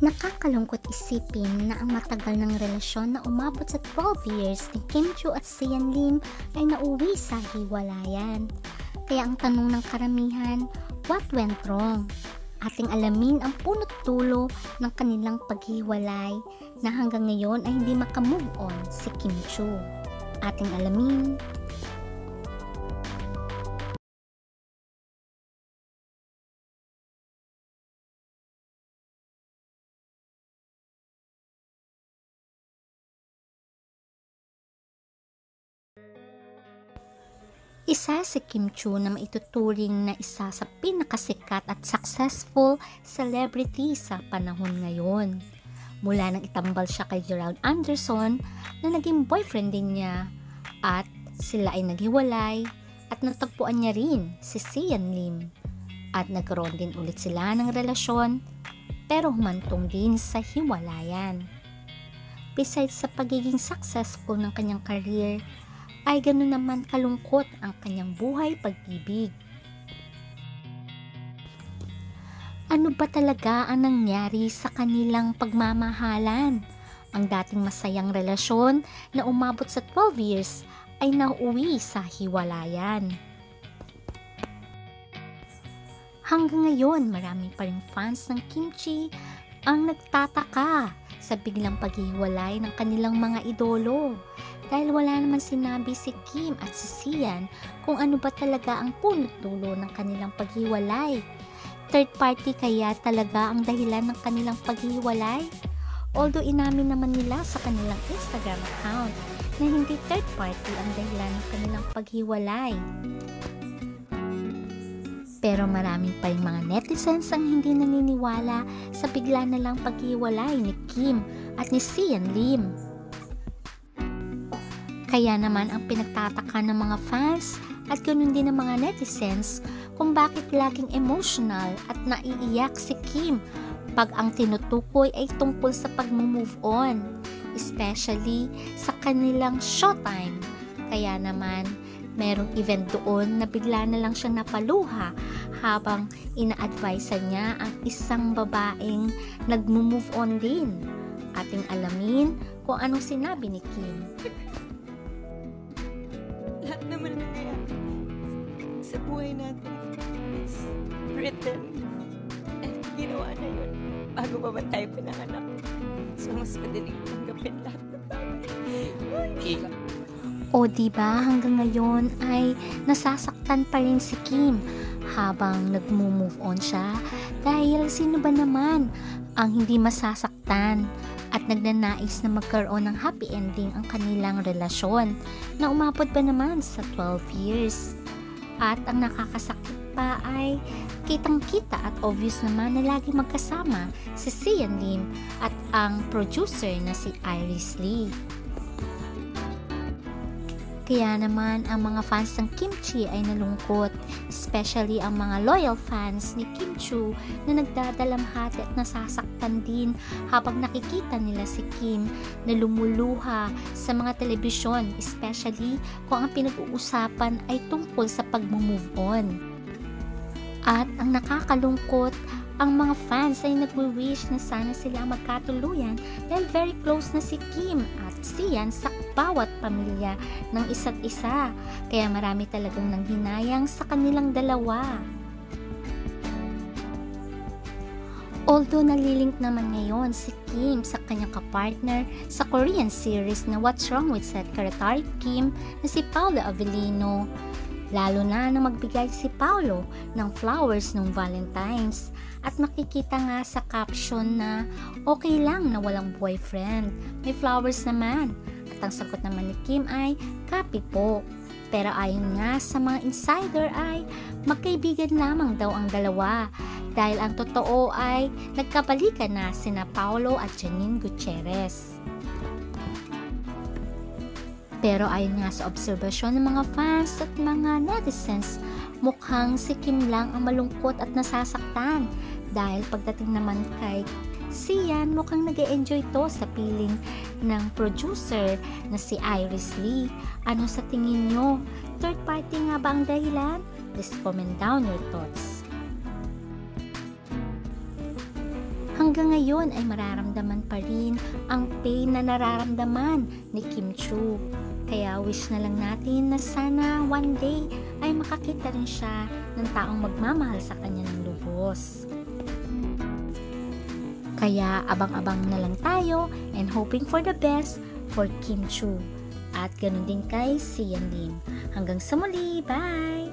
Nakakalungkot isipin na ang matagal ng relasyon na umabot sa 12 years ni Kim Chu at Sian Lim ay nauwi sa hiwalayan. Kaya ang tanong ng karamihan, what went wrong? Ating alamin ang punot dulo ng kanilang paghiwalay na hanggang ngayon ay hindi makamove on si Kim Chu. Ating alamin. Isa si Kim Chu na maituturing na isa sa pinakasikat at successful celebrity sa panahon ngayon. Mula nang itambal siya kay Gerald Anderson na naging boyfriend din niya at sila ay naghiwalay at natagpuan niya rin si Sian Lim at nagkaroon din ulit sila ng relasyon pero humantong din sa hiwalayan. Besides sa pagiging successful ng kanyang career, ay ganoon naman kalungkot ang kanyang buhay pag-ibig. Ano ba talaga ang nangyari sa kanilang pagmamahalan? Ang dating masayang relasyon na umabot sa 12 years ay nauwi sa hiwalayan. Hanggang ngayon, marami pa ring fans ng Kimchi ang nagtataka sa biglang paghiwalay ng kanilang mga idolo. Dahil wala naman sinabi si Kim at si Sian kung ano ba talaga ang punot dulo ng kanilang paghiwalay. Third party kaya talaga ang dahilan ng kanilang paghiwalay? Although inamin naman nila sa kanilang Instagram account na hindi third party ang dahilan ng kanilang paghiwalay. Pero maraming pa rin mga netizens ang hindi naniniwala sa bigla na lang paghiwalay ni Kim at ni Sian Lim. Kaya naman ang pinagtataka ng mga fans at ganoon din ng mga netizens kung bakit laging emotional at naiiyak si Kim pag ang tinutukoy ay tungkol sa pag-move on, especially sa kanilang showtime. Kaya naman merong event doon na bigla na lang siyang napaluha habang ina-advise niya ang isang babaeng nag-move on din. Ating alamin kung anong sinabi ni Kim. Lahat naman na nangyayari sa buhay natin is written and ginawa na yun bago pa man tayo pinanganak. So mas madaling tanggapin lahat ng bagay. O diba hanggang ngayon ay nasasaktan pa rin si Kim habang nag-move on siya dahil sino ba naman ang hindi masasaktan at nagnanais na magkaroon ng happy ending ang kanilang relasyon na umabot ba naman sa 12 years. At ang nakakasakit pa ay kitang-kita at obvious naman na lagi magkasama si Sian Lim at ang producer na si Iris Lee. Kaya naman ang mga fans ng Kimchi ay nalungkot, especially ang mga loyal fans ni Kim Chu na nagdadalamhati at nasasaktan din habang nakikita nila si Kim na lumuluha sa mga telebisyon, especially kung ang pinag-uusapan ay tungkol sa pag-move on. At ang nakakalungkot, ang mga fans ay nagwi-wish na sana sila magkatuluyan dahil very close na si Kim at Sian sa bawat pamilya ng isa't isa. Kaya marami talagang nanghinayang sa kanilang dalawa. Although nalilink naman ngayon si Kim sa kanyang kapartner sa Korean series na What's Wrong with Secretary Kim na si Paolo Avellino. Lalo na magbigay si Paolo ng flowers nung Valentine's at makikita nga sa caption na okay lang na walang boyfriend, may flowers naman. At ang sagot naman ni Kim ay copy po. Pero ayon nga sa mga insider ay magkaibigan lamang daw ang dalawa dahil ang totoo ay nagkabalikan na sina Paolo at Janine Gutierrez. Pero ayon nga sa obserbasyon ng mga fans at mga netizens, mukhang si Kim lang ang malungkot at nasasaktan dahil pagdating naman kay Sian, mukhang nag-e-enjoy to sa piling ng producer na si Iris Lee. Ano sa tingin nyo? Third party nga ba ang dahilan? Please comment down your thoughts. hanggang ngayon ay mararamdaman pa rin ang pain na nararamdaman ni Kim Chiu. Kaya wish na lang natin na sana one day ay makakita rin siya ng taong magmamahal sa kanya ng lubos. Kaya abang-abang na lang tayo and hoping for the best for Kim Chiu. At ganun din kay Sian Lim. Hanggang sa muli, bye!